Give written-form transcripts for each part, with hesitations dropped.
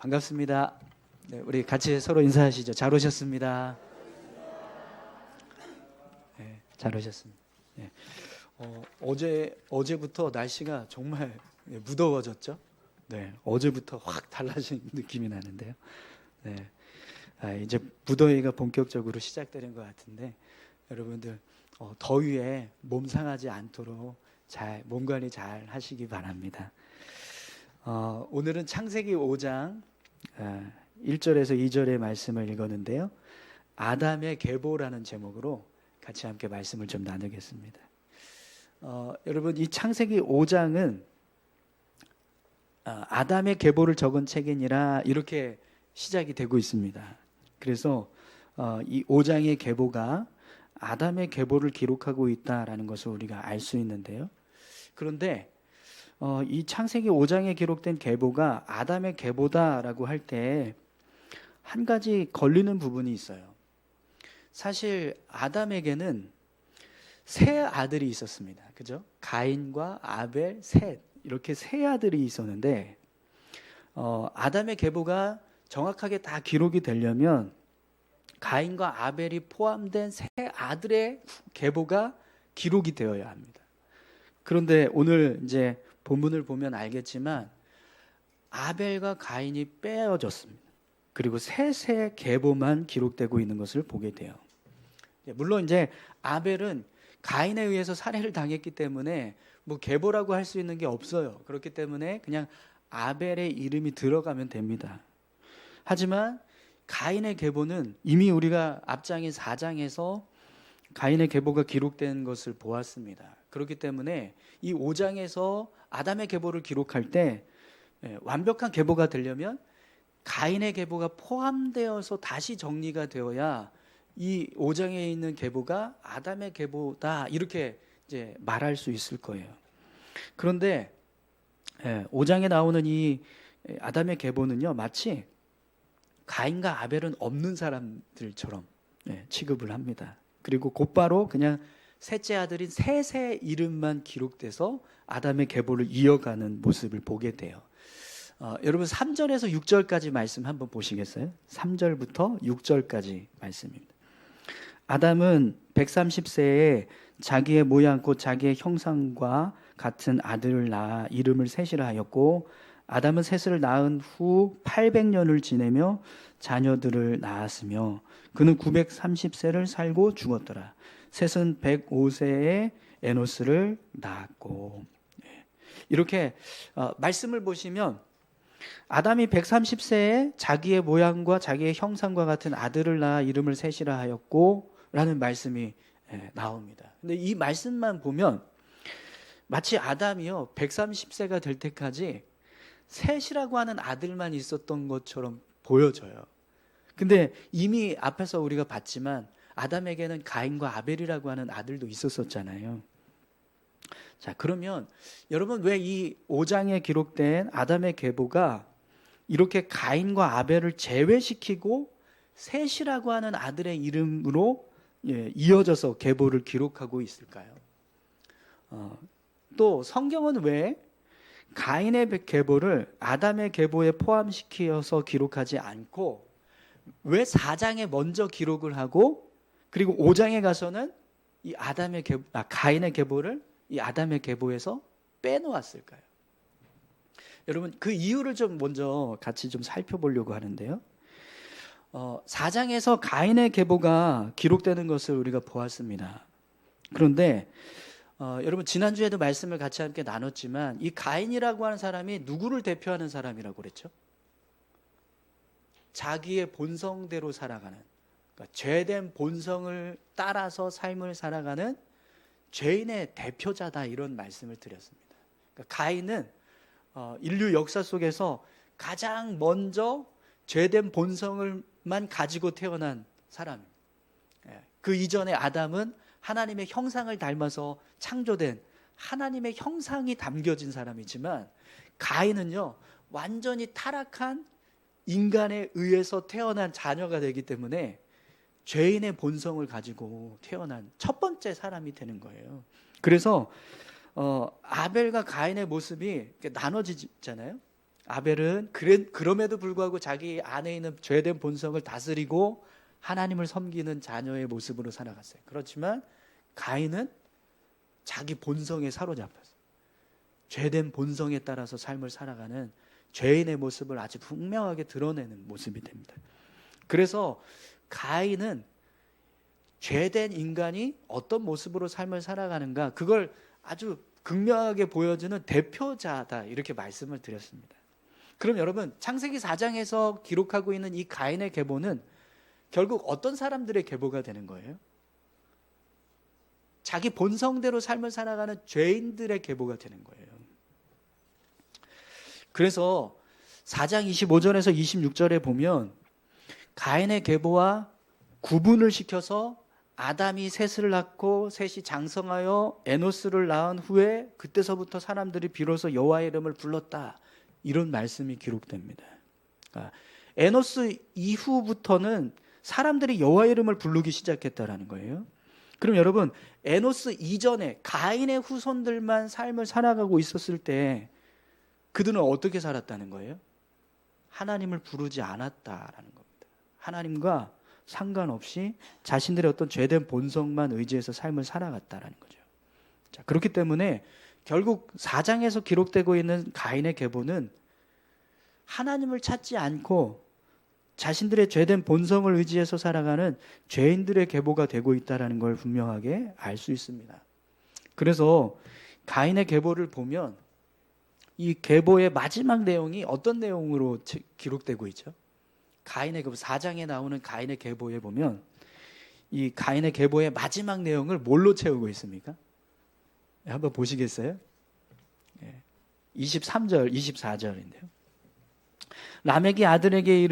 반갑습니다. 네, 우리 같이 서로 인사하시죠. 잘 오셨습니다. 네, 잘 오셨습니다. 네. 어제부터 날씨가 정말 무더워졌죠. 네, 어제부터 확 달라진 느낌이 나는데요. 네, 이제 무더위가 본격적으로 시작되는 것 같은데 여러분들 더위에 몸 상하지 않도록 몸 관리 잘 하시기 바랍니다. 오늘은 창세기 5장 1절에서 2절의 말씀을 읽었는데요. 아담의 계보라는 제목으로 같이 함께 말씀을 좀 나누겠습니다. 여러분, 이 창세기 5장은 아담의 계보를 적은 책이니라 이렇게 시작이 되고 있습니다. 그래서 이 5장의 계보가 아담의 계보를 기록하고 있다라는 것을 우리가 알 수 있는데요. 그런데 이 창세기 5장에 기록된 계보가 아담의 계보다라고 할 때 한 가지 걸리는 부분이 있어요. 사실 아담에게는 세 아들이 있었습니다. 그죠? 가인과 아벨, 셋 이렇게 세 아들이 있었는데 아담의 계보가 정확하게 다 기록이 되려면 가인과 아벨이 포함된 세 아들의 계보가 기록이 되어야 합니다. 그런데 오늘 이제 본문을 보면 알겠지만 아벨과 가인이 빼어졌습니다. 그리고 셋의 계보만 기록되고 있는 것을 보게 돼요. 물론 이제 아벨은 가인에 의해서 살해를 당했기 때문에 뭐 계보라고 할 수 있는 게 없어요. 그렇기 때문에 그냥 아벨의 이름이 들어가면 됩니다. 하지만 가인의 계보는 이미 우리가 앞장인 4장에서 가인의 계보가 기록된 것을 보았습니다. 그렇기 때문에 이 5장에서 아담의 계보를 기록할 때 완벽한 계보가 되려면 가인의 계보가 포함되어서 다시 정리가 되어야 이 5장에 있는 계보가 아담의 계보다 이렇게 이제 말할 수 있을 거예요. 그런데 5장에 나오는 이 아담의 계보는요, 마치 가인과 아벨은 없는 사람들처럼 취급을 합니다. 그리고 곧바로 그냥 셋째 아들인 셋의 이름만 기록돼서 아담의 계보를 이어가는 모습을 보게 돼요. 여러분 3절에서 6절까지 말씀 한번 보시겠어요? 3절부터 6절까지 말씀입니다. 아담은 130세에 자기의 모양 곧 자기의 형상과 같은 아들을 낳아 이름을 셋이라 하였고 아담은 셋을 낳은 후 800년을 지내며 자녀들을 낳았으며 그는 930세를 살고 죽었더라. 셋은 105세에 에노스를 낳았고. 이렇게 말씀을 보시면 아담이 130세에 자기의 모양과 자기의 형상과 같은 아들을 낳아 이름을 셋이라 하였고 라는 말씀이 나옵니다. 근데 이 말씀만 보면 마치 아담이요 130세가 될 때까지 셋이라고 하는 아들만 있었던 것처럼 보여져요. 근데 이미 앞에서 우리가 봤지만 아담에게는 가인과 아벨이라고 하는 아들도 있었잖아요. 자, 그러면 여러분 왜 이 5장에 기록된 아담의 계보가 이렇게 가인과 아벨을 제외시키고 셋이라고 하는 아들의 이름으로 이어져서 계보를 기록하고 있을까요? 또 성경은 왜 가인의 계보를 아담의 계보에 포함시켜서 기록하지 않고 왜 4장에 먼저 기록을 하고 그리고 5장에 가서는 이 가인의 계보를 이 아담의 계보에서 빼놓았을까요? 여러분 그 이유를 좀 먼저 같이 좀 살펴보려고 하는데요. 4장에서 가인의 계보가 기록되는 것을 우리가 보았습니다. 그런데 여러분 지난주에도 말씀을 같이 함께 나눴지만 이 가인이라고 하는 사람이 누구를 대표하는 사람이라고 그랬죠? 자기의 본성대로 살아가는, 그러니까 죄된 본성을 따라서 삶을 살아가는 죄인의 대표자다 이런 말씀을 드렸습니다. 그러니까 가인은 인류 역사 속에서 가장 먼저 죄된 본성을만 가지고 태어난 사람입니다. 그 이전에 아담은 하나님의 형상을 닮아서 창조된 하나님의 형상이 담겨진 사람이지만 가인은요 완전히 타락한 인간에 의해서 태어난 자녀가 되기 때문에 죄인의 본성을 가지고 태어난 첫 번째 사람이 되는 거예요. 그래서 아벨과 가인의 모습이 나눠지잖아요. 아벨은 그럼에도 불구하고 자기 안에 있는 죄된 본성을 다스리고 하나님을 섬기는 자녀의 모습으로 살아갔어요. 그렇지만 가인은 자기 본성에 사로잡혔어요. 죄된 본성에 따라서 삶을 살아가는 죄인의 모습을 아주 분명하게 드러내는 모습이 됩니다. 그래서 가인은 죄된 인간이 어떤 모습으로 삶을 살아가는가, 그걸 아주 극명하게 보여주는 대표자다, 이렇게 말씀을 드렸습니다. 그럼 여러분, 창세기 4장에서 기록하고 있는 이 가인의 계보는 결국 어떤 사람들의 계보가 되는 거예요? 자기 본성대로 삶을 살아가는 죄인들의 계보가 되는 거예요. 그래서 4장 25절에서 26절에 보면 가인의 계보와 구분을 시켜서 아담이 셋을 낳고 셋이 장성하여 에노스를 낳은 후에 그때서부터 사람들이 비로소 여호와의 이름을 불렀다, 이런 말씀이 기록됩니다. 그러니까 에노스 이후부터는 사람들이 여호와의 이름을 부르기 시작했다라는 거예요. 그럼 여러분, 에노스 이전에 가인의 후손들만 삶을 살아가고 있었을 때 그들은 어떻게 살았다는 거예요? 하나님을 부르지 않았다라는 겁니다. 하나님과 상관없이 자신들의 어떤 죄된 본성만 의지해서 삶을 살아갔다라는 거죠. 자, 그렇기 때문에 결국 4장에서 기록되고 있는 가인의 계보는 하나님을 찾지 않고 자신들의 죄된 본성을 의지해서 살아가는 죄인들의 계보가 되고 있다는 걸 분명하게 알 수 있습니다. 그래서 가인의 계보를 보면 이 계보의 마지막 내용이 어떤 내용으로 기록되고 있죠? 가인의 계보, 4장에 나오는 가인의 계보에 보면 이 가인의 계보의 마지막 내용을 뭘로 채우고 있습니까? 한번 보시겠어요? 23절, 24절인데요. 라멕이 아내들에게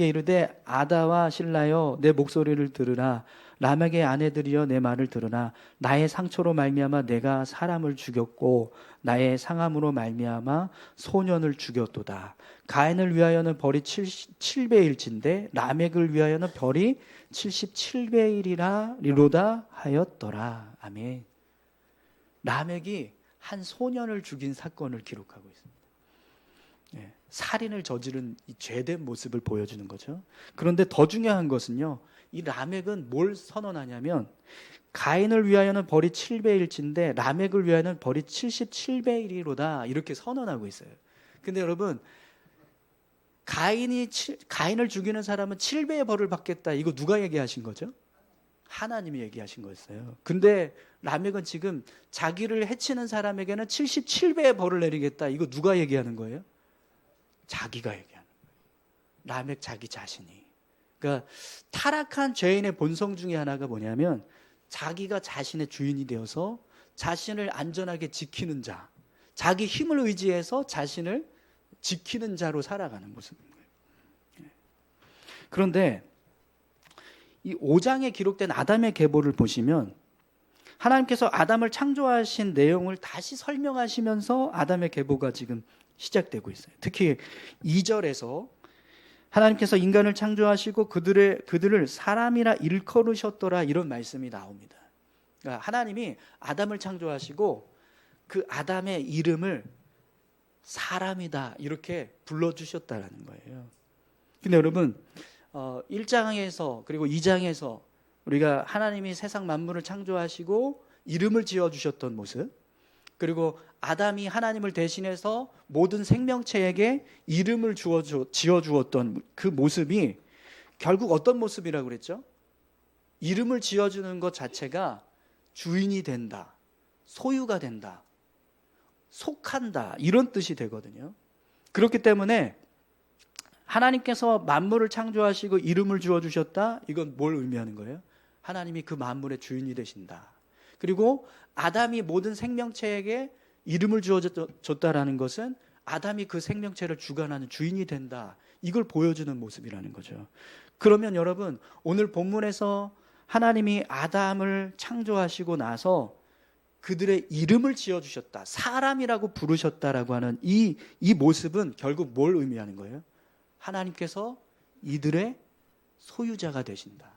이르되 아다와 실라여 내 목소리를 들으라. 라멕의 아내들이여 내 말을 들으라. 나의 상처로 말미암아 내가 사람을 죽였고 나의 상함으로 말미암아 소년을 죽였도다. 가인을 위하여는 벌이 7배일진데 라멕을 위하여는 벌이 77배이리로다 하였더라. 아멘. 라멕이 한 소년을 죽인 사건을 기록하고 있습니다. 살인을 저지른 이 죄된 모습을 보여주는 거죠. 그런데 더 중요한 것은요, 이 라멕은 뭘 선언하냐면 가인을 위하여는 벌이 7배일진데 라멕을 위하여는 벌이 77배이리로다, 이렇게 선언하고 있어요. 근데 여러분, 가인을 죽이는 사람은 7배의 벌을 받겠다, 이거 누가 얘기하신 거죠? 하나님이 얘기하신 거였어요. 근데 라멕은 지금 자기를 해치는 사람에게는 77배의 벌을 내리겠다, 이거 누가 얘기하는 거예요? 자기가 얘기하는 거예요. 라멕 자기 자신이. 그러니까 타락한 죄인의 본성 중에 하나가 뭐냐면 자기가 자신의 주인이 되어서 자신을 안전하게 지키는 자, 자기 힘을 의지해서 자신을 지키는 자로 살아가는 모습인 거예요. 그런데 이 5장에 기록된 아담의 계보를 보시면 하나님께서 아담을 창조하신 내용을 다시 설명하시면서 아담의 계보가 지금 시작되고 있어요. 특히 2절에서 하나님께서 인간을 창조하시고 그들을 사람이라 일컬으셨더라, 이런 말씀이 나옵니다. 그러니까 하나님이 아담을 창조하시고 그 아담의 이름을 사람이다, 이렇게 불러주셨다라는 거예요. 근데 여러분, 1장에서 그리고 2장에서 우리가 하나님이 세상 만물을 창조하시고 이름을 지어주셨던 모습, 그리고 아담이 하나님을 대신해서 모든 생명체에게 이름을 지어주었던 그 모습이 결국 어떤 모습이라고 그랬죠? 이름을 지어주는 것 자체가 주인이 된다, 소유가 된다, 속한다, 이런 뜻이 되거든요. 그렇기 때문에 하나님께서 만물을 창조하시고 이름을 지어주셨다, 이건 뭘 의미하는 거예요? 하나님이 그 만물의 주인이 되신다. 그리고 아담이 모든 생명체에게 이름을 주어줬다라는 것은 아담이 그 생명체를 주관하는 주인이 된다, 이걸 보여주는 모습이라는 거죠. 그러면 여러분, 오늘 본문에서 하나님이 아담을 창조하시고 나서 그들의 이름을 지어주셨다, 사람이라고 부르셨다라고 하는 이 모습은 결국 뭘 의미하는 거예요? 하나님께서 이들의 소유자가 되신다,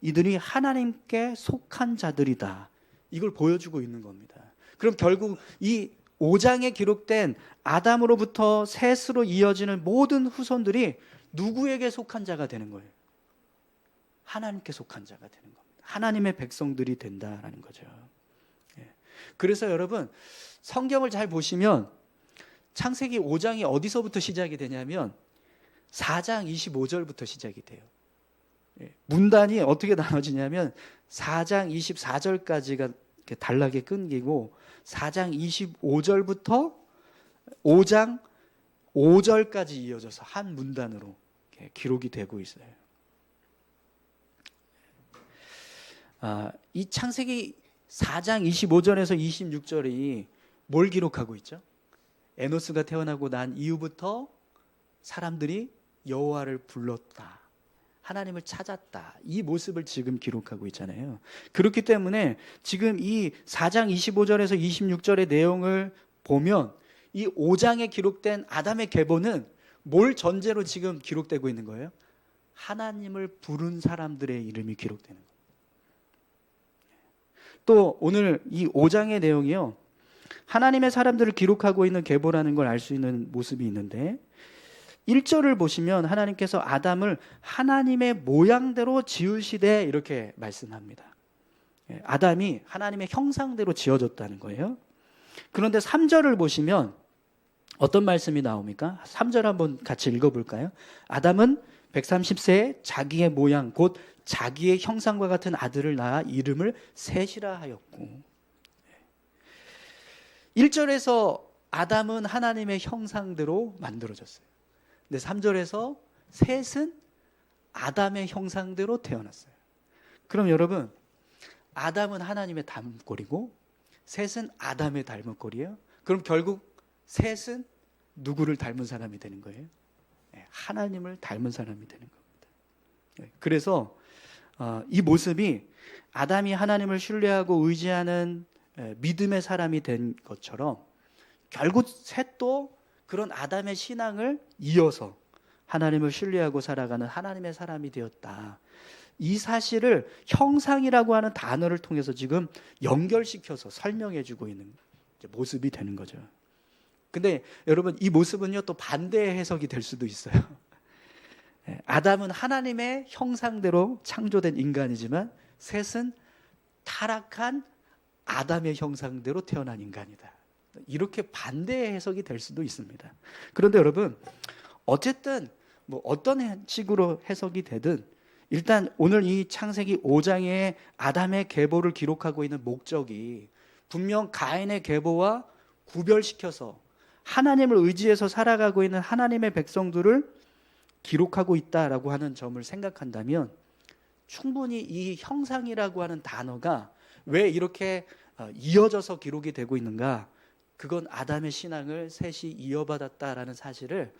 이들이 하나님께 속한 자들이다, 이걸 보여주고 있는 겁니다. 그럼 결국 이 5장에 기록된 아담으로부터 셋으로 이어지는 모든 후손들이 누구에게 속한 자가 되는 거예요? 하나님께 속한 자가 되는 겁니다. 하나님의 백성들이 된다라는 거죠. 그래서 여러분, 성경을 잘 보시면 창세기 5장이 어디서부터 시작이 되냐면 4장 25절부터 시작이 돼요. 문단이 어떻게 나눠지냐면 4장 24절까지가 단락에 끊기고 4장 25절부터 5장 5절까지 이어져서 한 문단으로 기록이 되고 있어요. 이 창세기 4장 25절에서 26절이 뭘 기록하고 있죠? 에노스가 태어나고 난 이후부터 사람들이 여호와를 불렀다, 하나님을 찾았다, 이 모습을 지금 기록하고 있잖아요. 그렇기 때문에 지금 이 4장 25절에서 26절의 내용을 보면 이 5장에 기록된 아담의 계보는 뭘 전제로 지금 기록되고 있는 거예요? 하나님을 부른 사람들의 이름이 기록되는 거예요. 또 오늘 이 5장의 내용이요, 하나님의 사람들을 기록하고 있는 계보라는 걸 알 수 있는 모습이 있는데 1절을 보시면 하나님께서 아담을 하나님의 모양대로 지으시되 이렇게 말씀합니다. 아담이 하나님의 형상대로 지어졌다는 거예요. 그런데 3절을 보시면 어떤 말씀이 나옵니까? 3절 한번 같이 읽어볼까요? 아담은 130세에 자기의 모양 곧 자기의 형상과 같은 아들을 낳아 이름을 셋이라 하였고, 1절에서 아담은 하나님의 형상대로 만들어졌어요. 근데 3절에서 셋은 아담의 형상대로 태어났어요. 그럼 여러분, 아담은 하나님의 닮은꼴이고 셋은 아담의 닮은꼴이에요. 그럼 결국 셋은 누구를 닮은 사람이 되는 거예요? 하나님을 닮은 사람이 되는 겁니다. 그래서 이 모습이 아담이 하나님을 신뢰하고 의지하는 믿음의 사람이 된 것처럼 결국 셋도 그런 아담의 신앙을 이어서 하나님을 신뢰하고 살아가는 하나님의 사람이 되었다. 이 사실을 형상이라고 하는 단어를 통해서 지금 연결시켜서 설명해 주고 있는 모습이 되는 거죠. 근데 여러분, 이 모습은요 또 반대의 해석이 될 수도 있어요. 아담은 하나님의 형상대로 창조된 인간이지만 셋은 타락한 아담의 형상대로 태어난 인간이다. 이렇게 반대의 해석이 될 수도 있습니다. 그런데 여러분, 어쨌든 뭐 어떤 식으로 해석이 되든 일단 오늘 이 창세기 5장의 아담의 계보를 기록하고 있는 목적이 분명 가인의 계보와 구별시켜서 하나님을 의지해서 살아가고 있는 하나님의 백성들을 기록하고 있다라고 하는 점을 생각한다면 충분히 이 형상이라고 하는 단어가 왜 이렇게 이어져서 기록이 되고 있는가, 그건 아담의 신앙을 셋이 이어받았다라는 사실을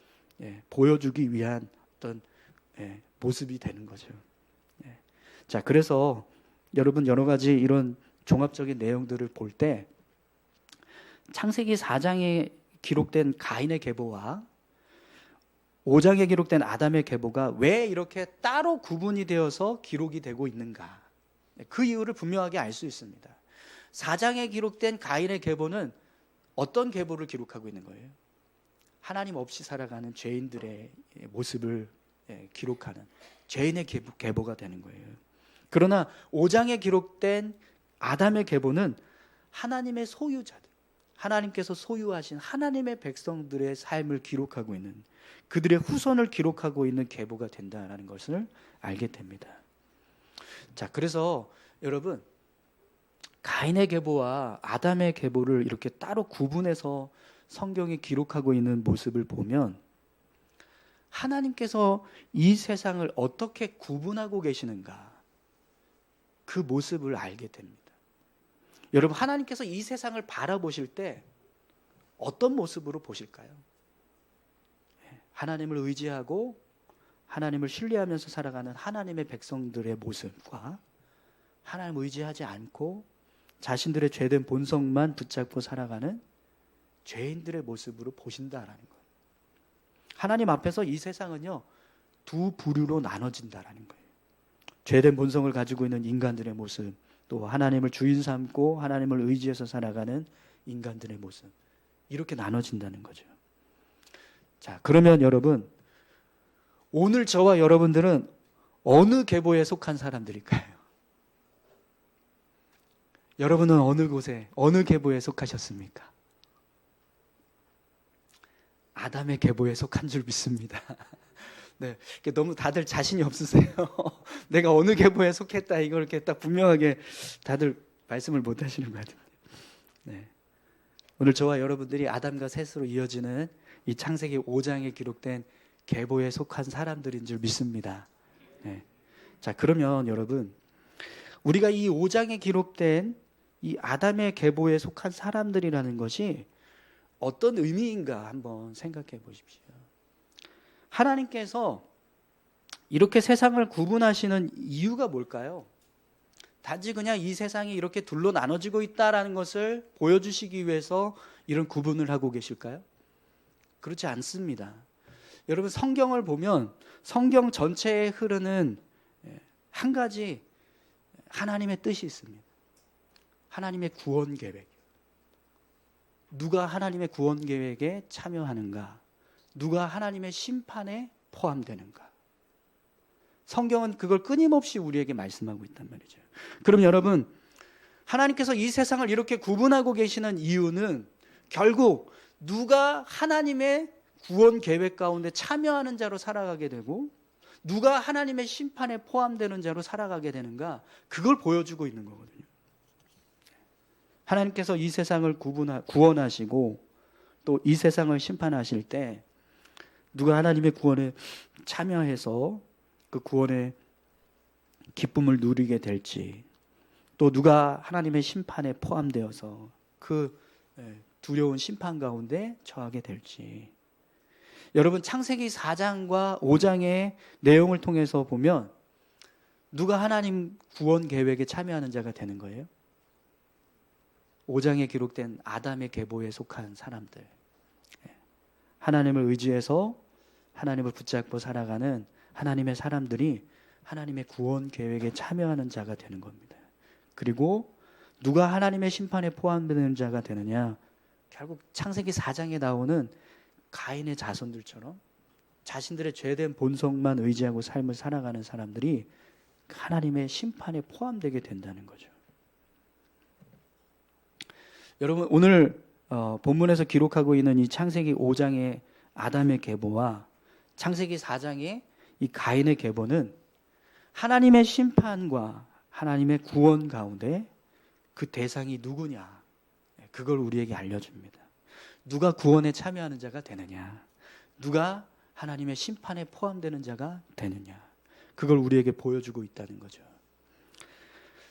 보여주기 위한 어떤 모습이 되는 거죠. 자, 그래서 여러분, 여러 가지 이런 종합적인 내용들을 볼 때 창세기 4장에 기록된 가인의 계보와 5장에 기록된 아담의 계보가 왜 이렇게 따로 구분이 되어서 기록이 되고 있는가, 그 이유를 분명하게 알 수 있습니다. 4장에 기록된 가인의 계보는 어떤 계보를 기록하고 있는 거예요? 하나님 없이 살아가는 죄인들의 모습을 기록하는 죄인의 계보가 되는 거예요. 그러나 5장에 기록된 아담의 계보는 하나님의 소유자들, 하나님께서 소유하신 하나님의 백성들의 삶을 기록하고 있는, 그들의 후손을 기록하고 있는 계보가 된다는 것을 알게 됩니다. 자, 그래서 여러분, 가인의 계보와 아담의 계보를 이렇게 따로 구분해서 성경이 기록하고 있는 모습을 보면 하나님께서 이 세상을 어떻게 구분하고 계시는가, 그 모습을 알게 됩니다. 여러분, 하나님께서 이 세상을 바라보실 때 어떤 모습으로 보실까요? 하나님을 의지하고 하나님을 신뢰하면서 살아가는 하나님의 백성들의 모습과 하나님을 의지하지 않고 자신들의 죄된 본성만 붙잡고 살아가는 죄인들의 모습으로 보신다라는 거예요. 하나님 앞에서 이 세상은요 두 부류로 나눠진다라는 거예요. 죄된 본성을 가지고 있는 인간들의 모습, 또 하나님을 주인 삼고 하나님을 의지해서 살아가는 인간들의 모습, 이렇게 나눠진다는 거죠. 자, 그러면 여러분, 오늘 저와 여러분들은 어느 계보에 속한 사람들일까요? 여러분은 어느 곳에, 어느 계보에 속하셨습니까? 아담의 계보에 속한 줄 믿습니다. 네, 너무 다들 자신이 없으세요. 내가 어느 계보에 속했다 이걸 이렇게 딱 분명하게 다들 말씀을 못 하시는 것 같은데. 네. 오늘 저와 여러분들이 아담과 셋으로 이어지는 이 창세기 5장에 기록된 계보에 속한 사람들인 줄 믿습니다. 네. 자, 그러면 여러분, 우리가 이 5장에 기록된 이 아담의 계보에 속한 사람들이라는 것이 어떤 의미인가 한번 생각해 보십시오. 하나님께서 이렇게 세상을 구분하시는 이유가 뭘까요? 단지 그냥 이 세상이 이렇게 둘로 나눠지고 있다라는 것을 보여주시기 위해서 이런 구분을 하고 계실까요? 그렇지 않습니다. 여러분, 성경을 보면 성경 전체에 흐르는 한 가지 하나님의 뜻이 있습니다. 하나님의 구원 계획. 누가 하나님의 구원 계획에 참여하는가? 누가 하나님의 심판에 포함되는가? 성경은 그걸 끊임없이 우리에게 말씀하고 있단 말이죠. 그럼 여러분, 하나님께서 이 세상을 이렇게 구분하고 계시는 이유는 결국 누가 하나님의 구원 계획 가운데 참여하는 자로 살아가게 되고 누가 하나님의 심판에 포함되는 자로 살아가게 되는가, 그걸 보여주고 있는 거거든요. 하나님께서 이 세상을 구원하시고 또 이 세상을 심판하실 때 누가 하나님의 구원에 참여해서 그 구원의 기쁨을 누리게 될지, 또 누가 하나님의 심판에 포함되어서 그 두려운 심판 가운데 처하게 될지. 여러분, 창세기 4장과 5장의 내용을 통해서 보면 누가 하나님 구원 계획에 참여하는 자가 되는 거예요? 5장에 기록된 아담의 계보에 속한 사람들, 하나님을 의지해서 하나님을 붙잡고 살아가는 하나님의 사람들이 하나님의 구원 계획에 참여하는 자가 되는 겁니다. 그리고 누가 하나님의 심판에 포함되는 자가 되느냐? 결국 창세기 4장에 나오는 가인의 자손들처럼 자신들의 죄된 본성만 의지하고 삶을 살아가는 사람들이 하나님의 심판에 포함되게 된다는 거죠. 여러분, 오늘 본문에서 기록하고 있는 이 창세기 5장의 아담의 계보와 창세기 4장의 이 가인의 계보는 하나님의 심판과 하나님의 구원 가운데 그 대상이 누구냐, 그걸 우리에게 알려줍니다. 누가 구원에 참여하는 자가 되느냐, 누가 하나님의 심판에 포함되는 자가 되느냐, 그걸 우리에게 보여주고 있다는 거죠.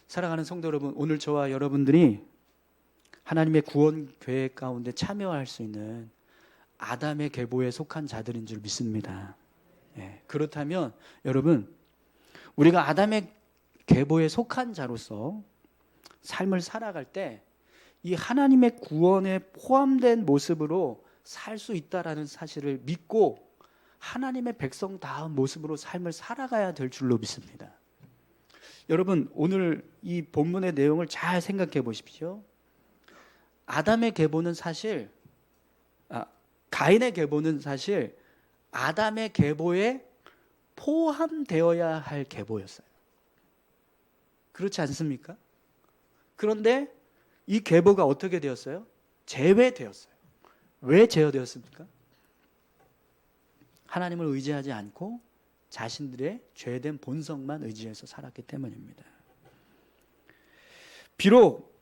사랑하는 성도 여러분, 오늘 저와 여러분들이 하나님의 구원 계획 가운데 참여할 수 있는 아담의 계보에 속한 자들인 줄 믿습니다. 그렇다면 여러분, 우리가 아담의 계보에 속한 자로서 삶을 살아갈 때 이 하나님의 구원에 포함된 모습으로 살 수 있다라는 사실을 믿고 하나님의 백성다운 모습으로 삶을 살아가야 될 줄로 믿습니다. 여러분, 오늘 이 본문의 내용을 잘 생각해 보십시오. 아담의 계보는 사실 가인의 계보는 사실 아담의 계보에 포함되어야 할 계보였어요. 그렇지 않습니까? 그런데 이 계보가 어떻게 되었어요? 제외되었어요. 왜 제외되었습니까? 하나님을 의지하지 않고 자신들의 죄된 본성만 의지해서 살았기 때문입니다. 비록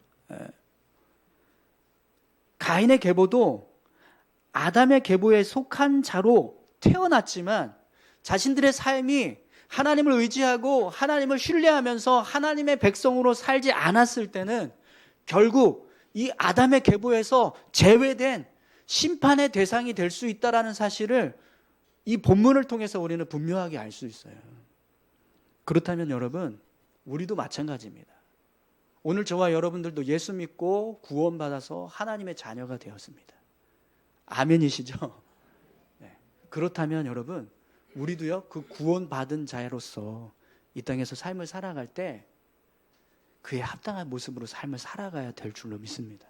가인의 계보도 아담의 계보에 속한 자로 태어났지만 자신들의 삶이 하나님을 의지하고 하나님을 신뢰하면서 하나님의 백성으로 살지 않았을 때는 결국 이 아담의 계보에서 제외된 심판의 대상이 될 수 있다는 사실을 이 본문을 통해서 우리는 분명하게 알 수 있어요. 그렇다면 여러분, 우리도 마찬가지입니다. 오늘 저와 여러분들도 예수 믿고 구원받아서 하나님의 자녀가 되었습니다. 아멘이시죠? 네. 그렇다면 여러분, 우리도요, 그 구원받은 자로서 이 땅에서 삶을 살아갈 때 그에 합당한 모습으로 삶을 살아가야 될 줄로 믿습니다.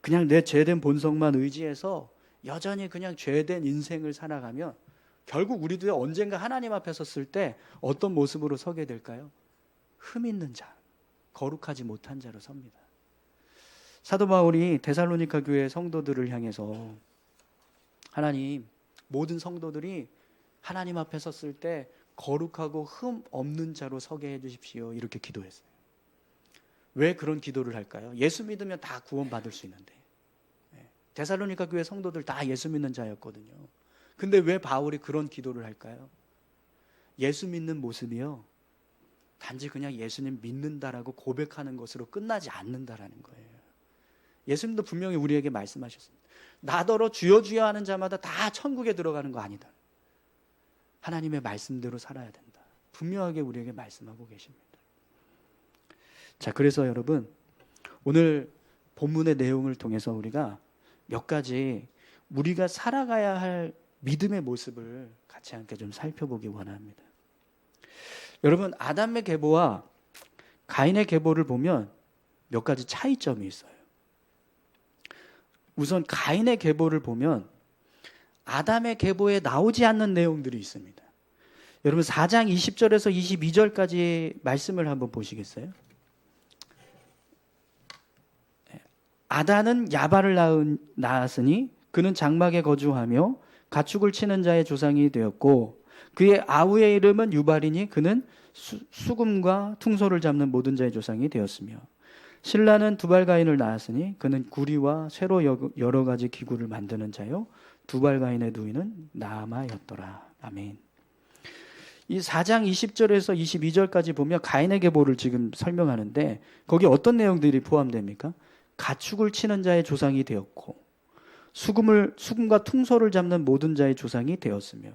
그냥 내 죄된 본성만 의지해서 여전히 그냥 죄된 인생을 살아가면 결국 우리도 언젠가 하나님 앞에 섰을 때 어떤 모습으로 서게 될까요? 흠 있는 자, 거룩하지 못한 자로 섭니다. 사도 바울이 데살로니가 교회 성도들을 향해서 하나님, 모든 성도들이 하나님 앞에 섰을 때 거룩하고 흠 없는 자로 서게 해주십시오, 이렇게 기도했어요. 왜 그런 기도를 할까요? 예수 믿으면 다 구원받을 수 있는데. 데살로니가 교회 성도들 다 예수 믿는 자였거든요. 근데 왜 바울이 그런 기도를 할까요? 예수 믿는 모습이요, 단지 그냥 예수님 믿는다라고 고백하는 것으로 끝나지 않는다라는 거예요. 예수님도 분명히 우리에게 말씀하셨습니다. 나더러 주여 주여 하는 자마다 다 천국에 들어가는 거 아니다. 하나님의 말씀대로 살아야 된다. 분명하게 우리에게 말씀하고 계십니다. 자, 그래서 여러분, 오늘 본문의 내용을 통해서 우리가 몇 가지 우리가 살아가야 할 믿음의 모습을 같이 함께 좀 살펴보기 원합니다. 여러분, 아담의 계보와 가인의 계보를 보면 몇 가지 차이점이 있어요. 우선 가인의 계보를 보면 아담의 계보에 나오지 않는 내용들이 있습니다. 여러분, 4장 20절에서 22절까지 말씀을 한번 보시겠어요? 아단은 야발을 낳았으니 그는 장막에 거주하며 가축을 치는 자의 조상이 되었고, 그의 아우의 이름은 유발이니 그는 수금과 퉁소를 잡는 모든 자의 조상이 되었으며, 신라는 두발가인을 낳았으니 그는 구리와 쇠로 여러 가지 기구를 만드는 자요, 두발가인의 누이는 나아마였더라. 아멘. 이 4장 20절에서 22절까지 보면 가인의 계보를 지금 설명하는데, 거기 어떤 내용들이 포함됩니까? 가축을 치는 자의 조상이 되었고, 수금과 퉁소를 잡는 모든 자의 조상이 되었으며,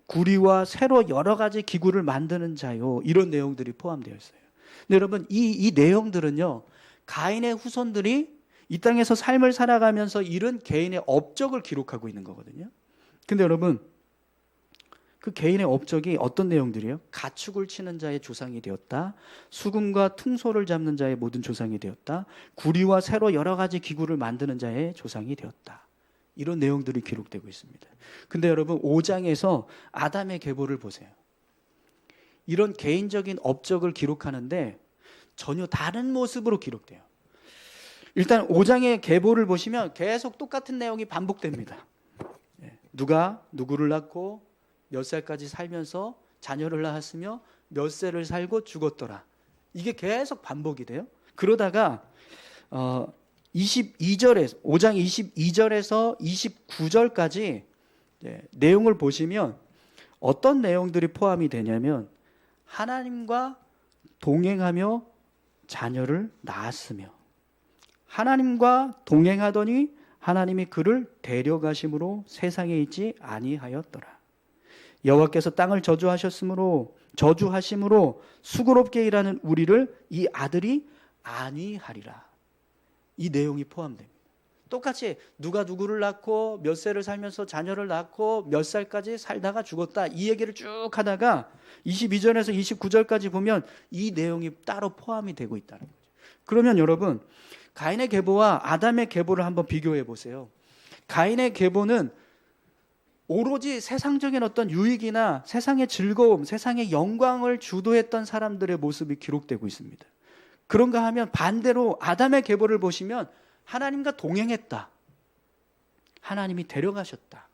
구리와 쇠로 여러 가지 기구를 만드는 자요, 이런 내용들이 포함되어 있어요. 근데 여러분, 이 내용들은요, 가인의 후손들이 이 땅에서 삶을 살아가면서 이런 개인의 업적을 기록하고 있는 거거든요. 근데 여러분, 그 개인의 업적이 어떤 내용들이에요? 가축을 치는 자의 조상이 되었다, 수금과 퉁소를 잡는 자의 모든 조상이 되었다, 구리와 쇠로 여러 가지 기구를 만드는 자의 조상이 되었다, 이런 내용들이 기록되고 있습니다. 근데 여러분, 5장에서 아담의 계보를 보세요. 이런 개인적인 업적을 기록하는데 전혀 다른 모습으로 기록돼요. 일단 5장의 계보를 보시면 계속 똑같은 내용이 반복됩니다. 누가 누구를 낳고 몇 살까지 살면서 자녀를 낳았으며 몇 세를 살고 죽었더라. 이게 계속 반복이 돼요. 그러다가 5장 22절에서 29절까지 내용을 보시면 어떤 내용들이 포함이 되냐면, 하나님과 동행하며 자녀를 낳았으며, 하나님과 동행하더니 하나님이 그를 데려가심으로 세상에 있지 아니하였더라. 여호와께서 땅을 저주하심으로 수고롭게 일하는 우리를 이 아들이 아니하리라. 이 내용이 포함됩니다. 똑같이 누가 누구를 낳고 몇 세를 살면서 자녀를 낳고 몇 살까지 살다가 죽었다, 이 얘기를 쭉 하다가 22절에서 29절까지 보면 이 내용이 따로 포함이 되고 있다는 거죠. 그러면 여러분, 가인의 계보와 아담의 계보를 한번 비교해 보세요. 가인의 계보는 오로지 세상적인 어떤 유익이나 세상의 즐거움, 세상의 영광을 주도했던 사람들의 모습이 기록되고 있습니다. 그런가 하면 반대로 아담의 계보를 보시면 하나님과 동행했다, 하나님이 데려가셨다,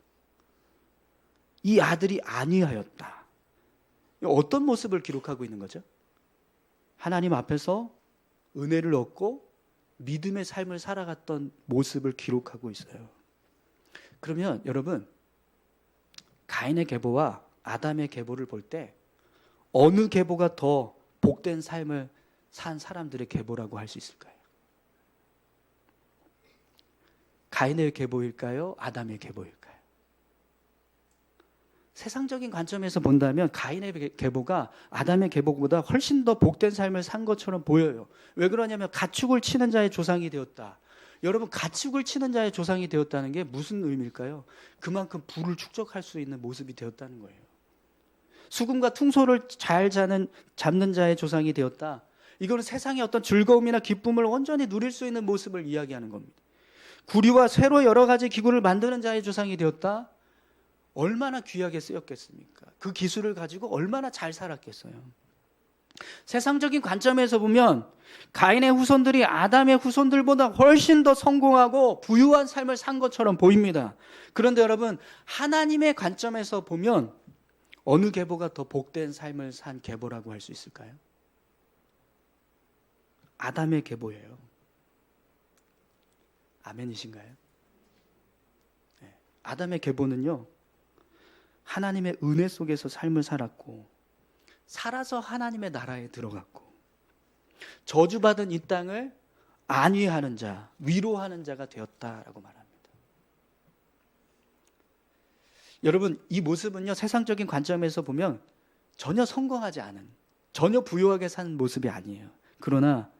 이 아들이 아니하였다. 어떤 모습을 기록하고 있는 거죠? 하나님 앞에서 은혜를 얻고 믿음의 삶을 살아갔던 모습을 기록하고 있어요. 그러면 여러분, 가인의 계보와 아담의 계보를 볼 때 어느 계보가 더 복된 삶을 산 사람들의 계보라고 할 수 있을까요? 가인의 계보일까요? 아담의 계보일까요? 세상적인 관점에서 본다면 가인의 계보가 아담의 계보보다 훨씬 더 복된 삶을 산 것처럼 보여요. 왜 그러냐면 가축을 치는 자의 조상이 되었다. 여러분, 가축을 치는 자의 조상이 되었다는 게 무슨 의미일까요? 그만큼 부를 축적할 수 있는 모습이 되었다는 거예요. 수금과 퉁소를 잘 잡는 자의 조상이 되었다. 이거는 세상의 어떤 즐거움이나 기쁨을 온전히 누릴 수 있는 모습을 이야기하는 겁니다. 구리와 쇠로 여러 가지 기구를 만드는 자의 조상이 되었다. 얼마나 귀하게 쓰였겠습니까? 그 기술을 가지고 얼마나 잘 살았겠어요. 세상적인 관점에서 보면 가인의 후손들이 아담의 후손들보다 훨씬 더 성공하고 부유한 삶을 산 것처럼 보입니다. 그런데 여러분, 하나님의 관점에서 보면 어느 계보가 더 복된 삶을 산 계보라고 할 수 있을까요? 아담의 계보예요. 아멘이신가요? 네. 아담의 계보는요, 하나님의 은혜 속에서 삶을 살았고, 살아서 하나님의 나라에 들어갔고, 저주받은 이 땅을 안위하는 자, 위로하는 자가 되었다라고 말합니다. 여러분, 이 모습은요, 세상적인 관점에서 보면 전혀 성공하지 않은, 전혀 부유하게 산 모습이 아니에요. 그러나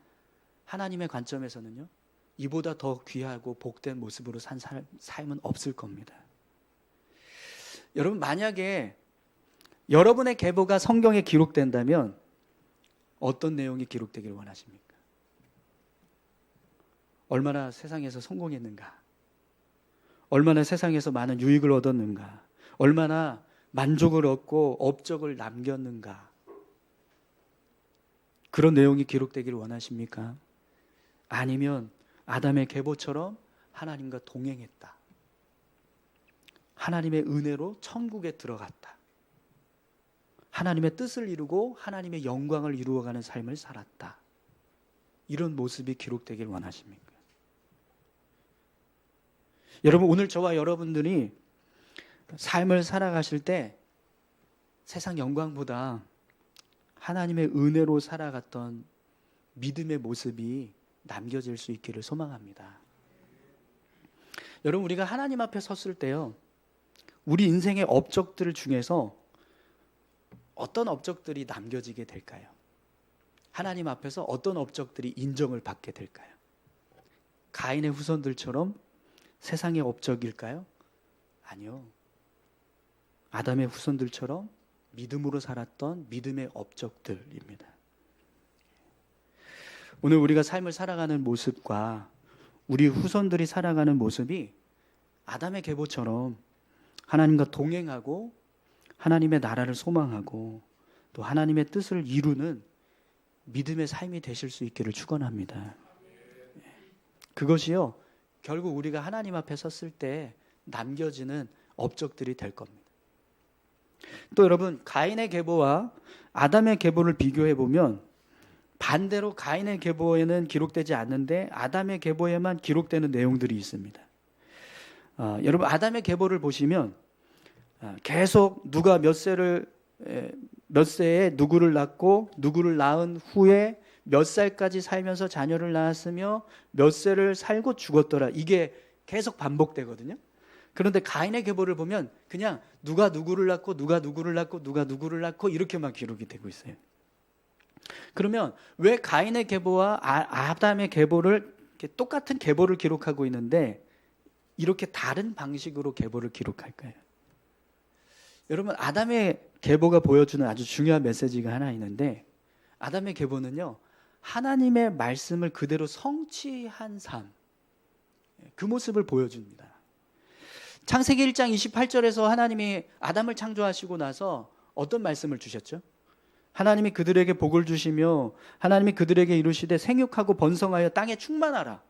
하나님의 관점에서는요, 이보다 더 귀하고 복된 모습으로 산 삶은 없을 겁니다. 여러분, 만약에 여러분의 계보가 성경에 기록된다면 어떤 내용이 기록되기를 원하십니까? 얼마나 세상에서 성공했는가? 얼마나 세상에서 많은 유익을 얻었는가? 얼마나 만족을 얻고 업적을 남겼는가? 그런 내용이 기록되기를 원하십니까? 아니면 아담의 계보처럼 하나님과 동행했다. 하나님의 은혜로 천국에 들어갔다. 하나님의 뜻을 이루고 하나님의 영광을 이루어가는 삶을 살았다. 이런 모습이 기록되길 원하십니까? 여러분, 오늘 저와 여러분들이 삶을 살아가실 때 세상 영광보다 하나님의 은혜로 살아갔던 믿음의 모습이 남겨질 수 있기를 소망합니다. 여러분, 우리가 하나님 앞에 섰을 때요, 우리 인생의 업적들 중에서 어떤 업적들이 남겨지게 될까요? 하나님 앞에서 어떤 업적들이 인정을 받게 될까요? 가인의 후손들처럼 세상의 업적일까요? 아니요. 아담의 후손들처럼 믿음으로 살았던 믿음의 업적들입니다. 오늘 우리가 삶을 살아가는 모습과 우리 후손들이 살아가는 모습이 아담의 계보처럼 하나님과 동행하고 하나님의 나라를 소망하고 또 하나님의 뜻을 이루는 믿음의 삶이 되실 수 있기를 축원합니다. 그것이요, 결국 우리가 하나님 앞에 섰을 때 남겨지는 업적들이 될 겁니다. 또 여러분, 가인의 계보와 아담의 계보를 비교해 보면 반대로 가인의 계보에는 기록되지 않는데 아담의 계보에만 기록되는 내용들이 있습니다. 여러분, 아담의 계보를 보시면 계속 누가 몇 세에 누구를 낳고 누구를 낳은 후에 몇 살까지 살면서 자녀를 낳았으며 몇 세를 살고 죽었더라. 이게 계속 반복되거든요. 그런데 가인의 계보를 보면 그냥 누가 누구를 낳고 누가 누구를 낳고 누가 누구를 낳고 이렇게만 기록이 되고 있어요. 그러면 왜 가인의 계보와 아담의 계보를 똑같은 계보를 기록하고 있는데 이렇게 다른 방식으로 계보를 기록할까요? 여러분, 아담의 계보가 보여주는 아주 중요한 메시지가 하나 있는데, 아담의 계보는요, 하나님의 말씀을 그대로 성취한 삶, 그 모습을 보여줍니다. 창세기 1장 28절에서 하나님이 아담을 창조하시고 나서 어떤 말씀을 주셨죠? 하나님이 그들에게 복을 주시며 하나님이 그들에게 이루시되 생육하고 번성하여 땅에 충만하라,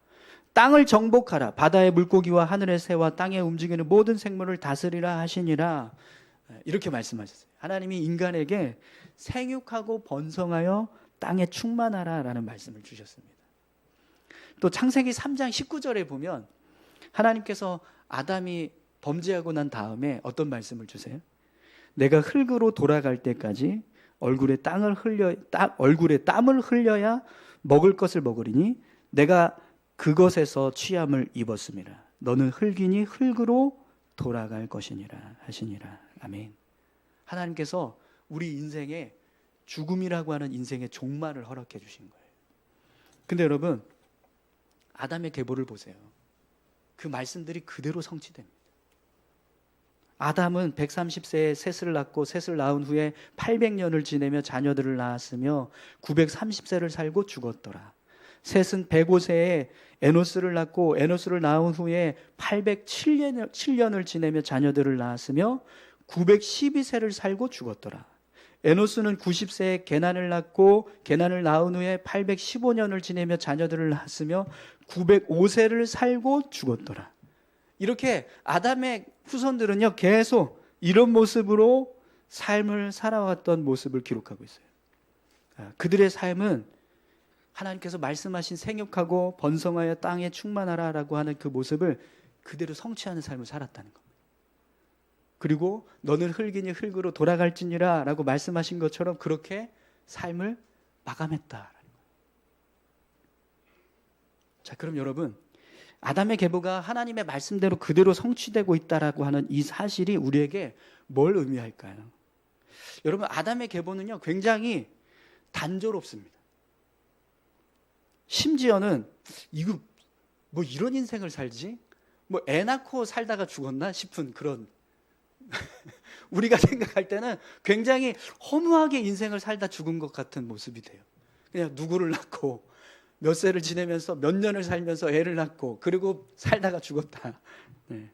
땅을 정복하라, 바다의 물고기와 하늘의 새와 땅에 움직이는 모든 생물을 다스리라 하시니라. 이렇게 말씀하셨어요. 하나님이 인간에게 생육하고 번성하여 땅에 충만하라 라는 말씀을 주셨습니다. 또 창세기 3장 19절에 보면 하나님께서 아담이 범죄하고 난 다음에 어떤 말씀을 주세요? 내가 흙으로 돌아갈 때까지 얼굴에 땀을 흘려야 먹을 것을 먹으리니 내가 그것에서 취함을 입었음이라. 너는 흙이니 흙으로 돌아갈 것이니라 하시니라. 아멘. 하나님께서 우리 인생에 죽음이라고 하는 인생의 종말을 허락해 주신 거예요. 근데 여러분, 아담의 계보를 보세요. 그 말씀들이 그대로 성취됩니다. 아담은 130세에 셋을 낳고 셋을 낳은 후에 800년을 지내며 자녀들을 낳았으며 930세를 살고 죽었더라. 셋은 105세에 에노스를 낳고 에노스를 낳은 후에 807년을 지내며 자녀들을 낳았으며 912세를 살고 죽었더라. 에노스는 90세에 게난을 낳고 게난을 낳은 후에 815년을 지내며 자녀들을 낳았으며 905세를 살고 죽었더라. 이렇게 아담의 후손들은요, 계속 이런 모습으로 삶을 살아왔던 모습을 기록하고 있어요. 그들의 삶은 하나님께서 말씀하신 생육하고 번성하여 땅에 충만하라라고 하는 그 모습을 그대로 성취하는 삶을 살았다는 겁니다. 그리고 너는 흙이니 흙으로 돌아갈지니라 라고 말씀하신 것처럼 그렇게 삶을 마감했다라는 거예요. 자, 그럼 여러분, 아담의 계보가 하나님의 말씀대로 그대로 성취되고 있다라고 하는 이 사실이 우리에게 뭘 의미할까요? 여러분, 아담의 계보는요, 굉장히 단조롭습니다. 심지어는 이거 뭐 이런 인생을 살지? 뭐 애 낳고 살다가 죽었나 싶은 그런 우리가 생각할 때는 굉장히 허무하게 인생을 살다 죽은 것 같은 모습이 돼요. 그냥 누구를 낳고 몇 세를 지내면서 몇 년을 살면서 애를 낳고 그리고 살다가 죽었다. 네.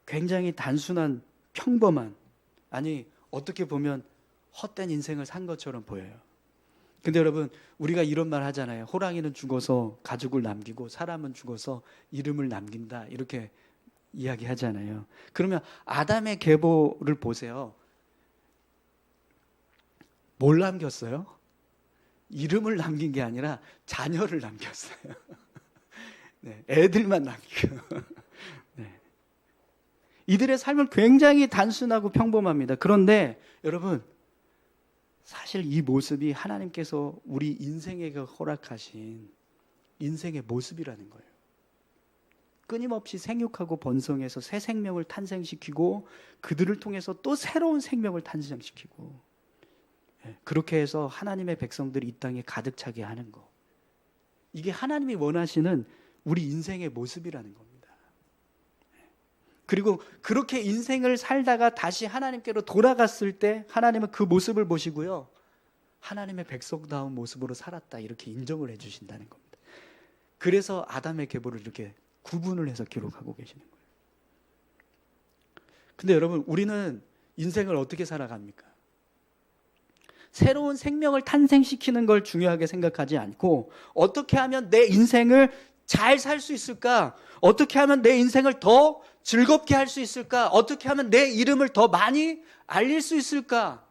굉장히 단순한 평범한, 아니 어떻게 보면 헛된 인생을 산 것처럼 보여요. 근데 여러분, 우리가 이런 말 하잖아요. 호랑이는 죽어서 가족을 남기고 사람은 죽어서 이름을 남긴다, 이렇게 이야기하잖아요. 그러면 아담의 계보를 보세요. 뭘 남겼어요? 이름을 남긴 게 아니라 자녀를 남겼어요. 네, 애들만 남기고. 네. 이들의 삶은 굉장히 단순하고 평범합니다. 그런데 여러분, 사실 이 모습이 하나님께서 우리 인생에게 허락하신 인생의 모습이라는 거예요. 끊임없이 생육하고 번성해서 새 생명을 탄생시키고 그들을 통해서 또 새로운 생명을 탄생시키고, 그렇게 해서 하나님의 백성들이 이 땅에 가득 차게 하는 거, 이게 하나님이 원하시는 우리 인생의 모습이라는 겁니다. 그리고 그렇게 인생을 살다가 다시 하나님께로 돌아갔을 때 하나님은 그 모습을 보시고요, 하나님의 백성다운 모습으로 살았다, 이렇게 인정을 해주신다는 겁니다. 그래서 아담의 계보를 이렇게 구분을 해서 기록하고 계시는 거예요. 근데 여러분, 우리는 인생을 어떻게 살아갑니까? 새로운 생명을 탄생시키는 걸 중요하게 생각하지 않고 어떻게 하면 내 인생을 잘 살 수 있을까? 어떻게 하면 내 인생을 더 즐겁게 할 수 있을까? 어떻게 하면 내 이름을 더 많이 알릴 수 있을까?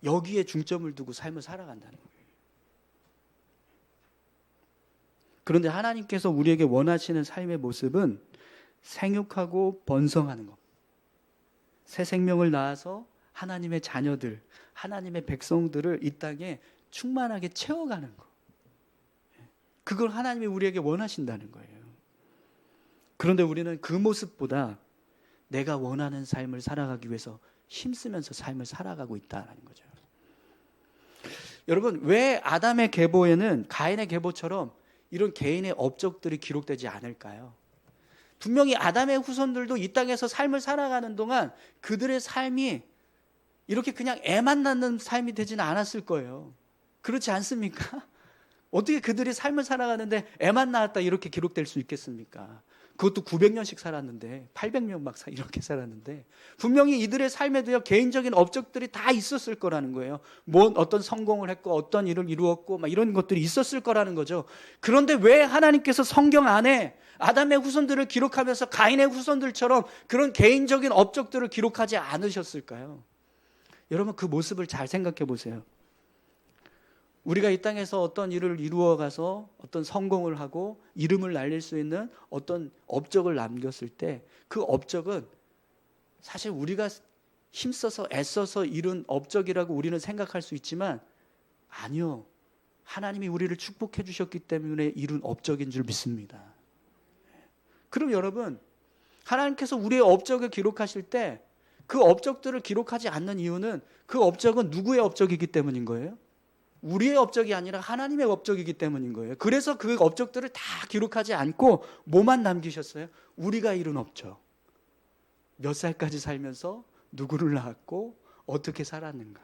여기에 중점을 두고 삶을 살아간다는 거예요. 그런데 하나님께서 우리에게 원하시는 삶의 모습은 생육하고 번성하는 것, 새 생명을 낳아서 하나님의 자녀들, 하나님의 백성들을 이 땅에 충만하게 채워가는 것, 그걸 하나님이 우리에게 원하신다는 거예요. 그런데 우리는 그 모습보다 내가 원하는 삶을 살아가기 위해서 힘쓰면서 삶을 살아가고 있다는 거죠. 여러분, 왜 아담의 계보에는 가인의 계보처럼 이런 개인의 업적들이 기록되지 않을까요? 분명히 아담의 후손들도 이 땅에서 삶을 살아가는 동안 그들의 삶이 이렇게 그냥 애만 낳는 삶이 되지는 않았을 거예요. 그렇지 않습니까? 어떻게 그들이 삶을 살아가는데 애만 낳았다 이렇게 기록될 수 있겠습니까? 그것도 900년씩 살았는데, 800년 막 이렇게 살았는데, 분명히 이들의 삶에도요, 개인적인 업적들이 다 있었을 거라는 거예요. 뭐 어떤 성공을 했고 어떤 일을 이루었고 막 이런 것들이 있었을 거라는 거죠. 그런데 왜 하나님께서 성경 안에 아담의 후손들을 기록하면서 가인의 후손들처럼 그런 개인적인 업적들을 기록하지 않으셨을까요? 여러분, 그 모습을 잘 생각해 보세요. 우리가 이 땅에서 어떤 일을 이루어가서 어떤 성공을 하고 이름을 날릴 수 있는 어떤 업적을 남겼을 때 그 업적은 사실 우리가 힘써서 애써서 이룬 업적이라고 우리는 생각할 수 있지만, 아니요, 하나님이 우리를 축복해 주셨기 때문에 이룬 업적인 줄 믿습니다. 그럼 여러분, 하나님께서 우리의 업적을 기록하실 때 그 업적들을 기록하지 않는 이유는 그 업적은 누구의 업적이기 때문인 거예요? 우리의 업적이 아니라 하나님의 업적이기 때문인 거예요. 그래서 그 업적들을 다 기록하지 않고 뭐만 남기셨어요? 우리가 이룬 업적. 몇 살까지 살면서 누구를 낳았고 어떻게 살았는가.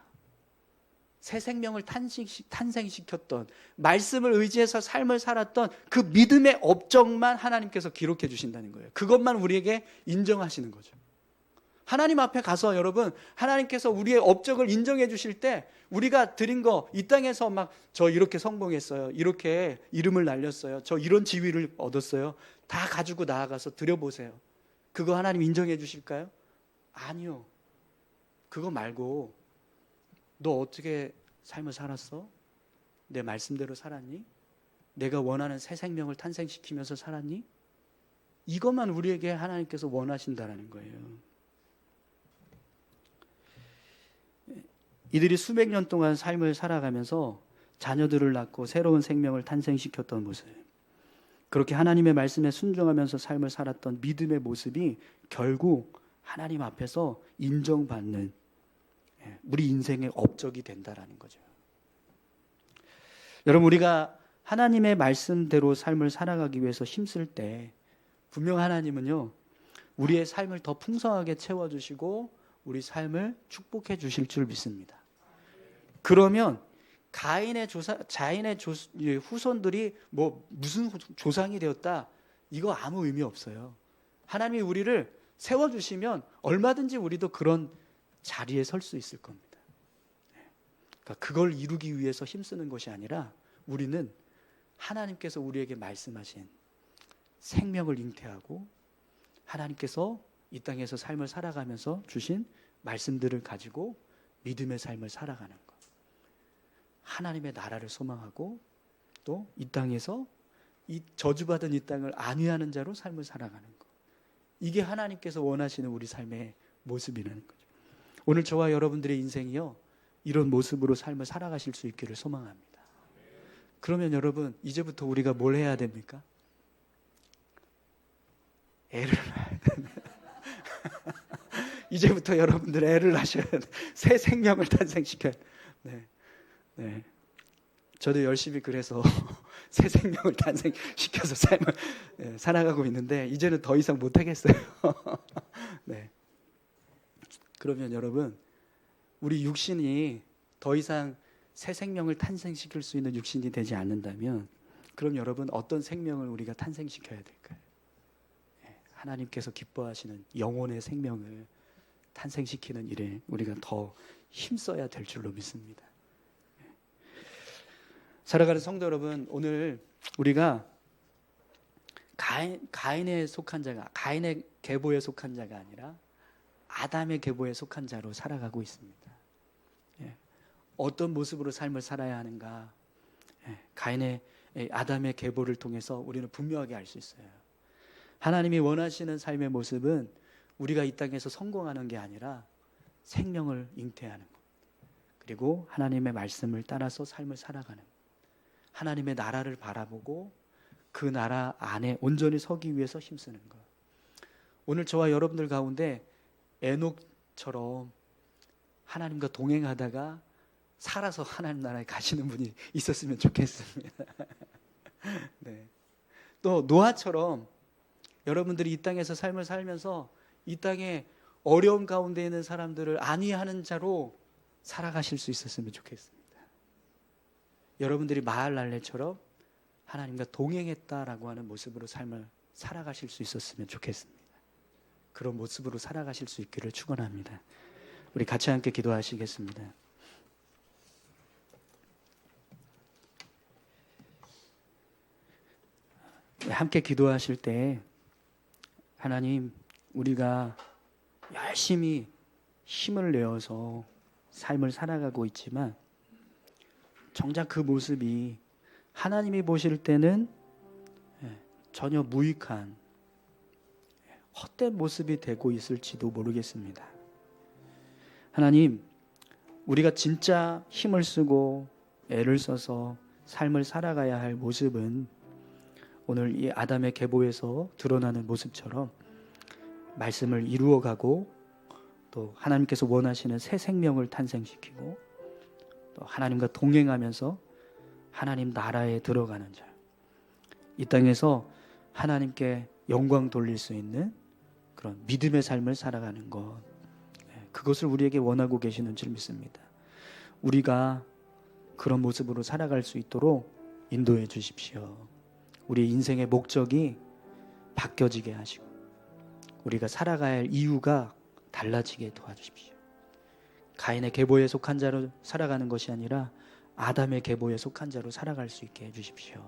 새 생명을 탄생시켰던, 말씀을 의지해서 삶을 살았던 그 믿음의 업적만 하나님께서 기록해 주신다는 거예요. 그것만 우리에게 인정하시는 거죠. 하나님 앞에 가서 여러분, 하나님께서 우리의 업적을 인정해 주실 때 우리가 드린 거, 이 땅에서 막 저 이렇게 성공했어요, 이렇게 이름을 날렸어요, 저 이런 지위를 얻었어요, 다 가지고 나아가서 드려보세요. 그거 하나님 인정해 주실까요? 아니요. 그거 말고 너 어떻게 삶을 살았어? 내 말씀대로 살았니? 내가 원하는 새 생명을 탄생시키면서 살았니? 이것만 우리에게 하나님께서 원하신다는 거예요. 이들이 수백 년 동안 삶을 살아가면서 자녀들을 낳고 새로운 생명을 탄생시켰던 모습, 그렇게 하나님의 말씀에 순종하면서 삶을 살았던 믿음의 모습이 결국 하나님 앞에서 인정받는 우리 인생의 업적이 된다라는 거죠. 여러분, 우리가 하나님의 말씀대로 삶을 살아가기 위해서 힘쓸 때 분명 하나님은요, 우리의 삶을 더 풍성하게 채워주시고 우리 삶을 축복해 주실 줄 믿습니다. 그러면 자인의 후손들이 뭐 무슨 조상이 되었다, 이거 아무 의미 없어요. 하나님이 우리를 세워주시면 얼마든지 우리도 그런 자리에 설 수 있을 겁니다. 그러니까 그걸 이루기 위해서 힘쓰는 것이 아니라 우리는 하나님께서 우리에게 말씀하신 생명을 잉태하고 하나님께서 이 땅에서 삶을 살아가면서 주신 말씀들을 가지고 믿음의 삶을 살아가는 것, 하나님의 나라를 소망하고 또 이 땅에서 이 저주받은 이 땅을 안위하는 자로 삶을 살아가는 것, 이게 하나님께서 원하시는 우리 삶의 모습이라는 거죠. 오늘 저와 여러분들의 인생이요, 이런 모습으로 삶을 살아가실 수 있기를 소망합니다. 그러면 여러분, 이제부터 우리가 뭘 해야 됩니까? 애를 낳아야 됩니다. 이제부터 여러분들 애를 낳으셔야 돼. 새 생명을 탄생시켜야 돼. 네. 저도 열심히 그래서 새 생명을 탄생시켜서 삶을 살아가고 있는데 이제는 더 이상 못하겠어요. 네. 그러면 여러분, 우리 육신이 더 이상 새 생명을 탄생시킬 수 있는 육신이 되지 않는다면 그럼 여러분, 어떤 생명을 우리가 탄생시켜야 될까요? 하나님께서 기뻐하시는 영혼의 생명을 탄생시키는 일에 우리가 더 힘써야 될 줄로 믿습니다. 살아가는 성도 여러분, 오늘 우리가 가인에 속한 자가, 가인의 계보에 속한 자가 아니라 아담의 계보에 속한 자로 살아가고 있습니다. 어떤 모습으로 삶을 살아야 하는가, 아담의 계보를 통해서 우리는 분명하게 알 수 있어요. 하나님이 원하시는 삶의 모습은 우리가 이 땅에서 성공하는 게 아니라 생명을 잉태하는 것, 그리고 하나님의 말씀을 따라서 삶을 살아가는 것, 하나님의 나라를 바라보고 그 나라 안에 온전히 서기 위해서 힘쓰는 것. 오늘 저와 여러분들 가운데 에녹처럼 하나님과 동행하다가 살아서 하나님 나라에 가시는 분이 있었으면 좋겠습니다. 네. 또 노아처럼 여러분들이 이 땅에서 삶을 살면서 이 땅에 어려움 가운데 있는 사람들을 안위하는 자로 살아가실 수 있었으면 좋겠습니다. 여러분들이 마할랄레처럼 하나님과 동행했다라고 하는 모습으로 삶을 살아가실 수 있었으면 좋겠습니다. 그런 모습으로 살아가실 수 있기를 축원합니다. 우리 같이 함께 기도하시겠습니다. 함께 기도하실 때 하나님, 우리가 열심히 힘을 내어서 삶을 살아가고 있지만 정작 그 모습이 하나님이 보실 때는 전혀 무익한 헛된 모습이 되고 있을지도 모르겠습니다. 하나님, 우리가 진짜 힘을 쓰고 애를 써서 삶을 살아가야 할 모습은 오늘 이 아담의 계보에서 드러나는 모습처럼 말씀을 이루어가고 또 하나님께서 원하시는 새 생명을 탄생시키고 또 하나님과 동행하면서 하나님 나라에 들어가는 자, 이 땅에서 하나님께 영광 돌릴 수 있는 그런 믿음의 삶을 살아가는 것, 그것을 우리에게 원하고 계시는 줄 믿습니다. 우리가 그런 모습으로 살아갈 수 있도록 인도해 주십시오. 우리 인생의 목적이 바뀌어지게 하시고 우리가 살아갈 이유가 달라지게 도와주십시오. 가인의 계보에 속한 자로 살아가는 것이 아니라 아담의 계보에 속한 자로 살아갈 수 있게 해주십시오.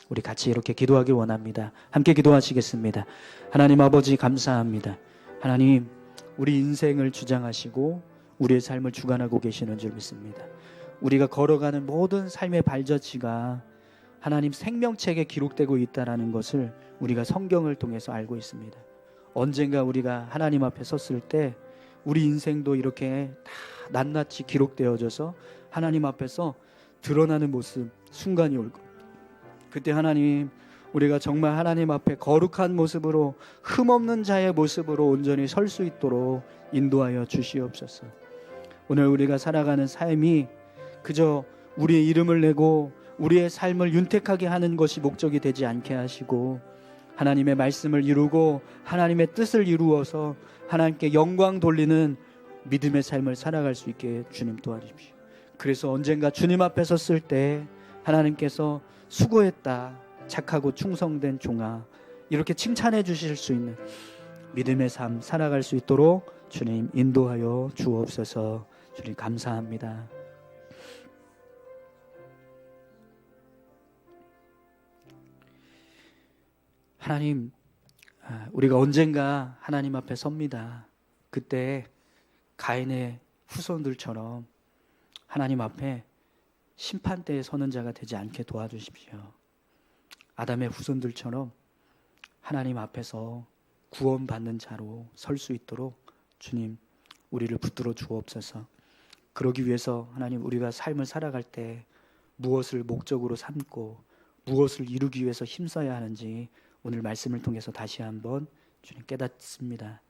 우리 같이 이렇게 기도하길 원합니다. 함께 기도하시겠습니다. 하나님 아버지 감사합니다. 하나님, 우리 인생을 주장하시고 우리의 삶을 주관하고 계시는 줄 믿습니다. 우리가 걸어가는 모든 삶의 발자취가 하나님 생명책에 기록되고 있다는 것을 우리가 성경을 통해서 알고 있습니다. 언젠가 우리가 하나님 앞에 섰을 때 우리 인생도 이렇게 다 낱낱이 기록되어져서 하나님 앞에서 드러나는 모습, 순간이 올 겁니다. 그때 하나님, 우리가 정말 하나님 앞에 거룩한 모습으로, 흠없는 자의 모습으로 온전히 설 수 있도록 인도하여 주시옵소서. 오늘 우리가 살아가는 삶이 그저 우리의 이름을 내고 우리의 삶을 윤택하게 하는 것이 목적이 되지 않게 하시고 하나님의 말씀을 이루고 하나님의 뜻을 이루어서 하나님께 영광 돌리는 믿음의 삶을 살아갈 수 있게 주님 도와주십시오. 그래서 언젠가 주님 앞에 섰을 때 하나님께서 수고했다, 착하고 충성된 종아, 이렇게 칭찬해 주실 수 있는 믿음의 삶 살아갈 수 있도록 주님 인도하여 주옵소서. 주님 감사합니다. 하나님, 우리가 언젠가 하나님 앞에 섭니다. 그때 가인의 후손들처럼 하나님 앞에 심판대에 서는 자가 되지 않게 도와주십시오. 아담의 후손들처럼 하나님 앞에서 구원받는 자로 설 수 있도록 주님 우리를 붙들어 주옵소서. 그러기 위해서 하나님, 우리가 삶을 살아갈 때 무엇을 목적으로 삼고 무엇을 이루기 위해서 힘써야 하는지 오늘 말씀을 통해서 다시 한번 주님 깨닫습니다.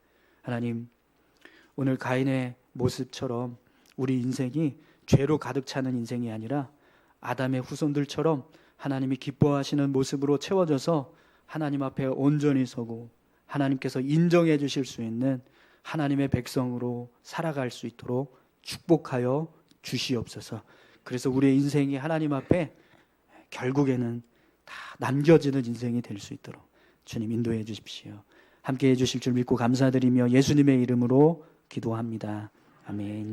하나님, 오늘 가인의 모습처럼 우리 인생이 죄로 가득 차는 인생이 아니라 아담의 후손들처럼 하나님이 기뻐하시는 모습으로 채워져서 하나님 앞에 온전히 서고 하나님께서 인정해 주실 수 있는 하나님의 백성으로 살아갈 수 있도록 축복하여 주시옵소서. 그래서 우리의 인생이 하나님 앞에 결국에는 다 남겨지는 인생이 될 수 있도록 주님 인도해 주십시오. 함께 해 주실 줄 믿고 감사드리며 예수님의 이름으로 기도합니다. 아멘.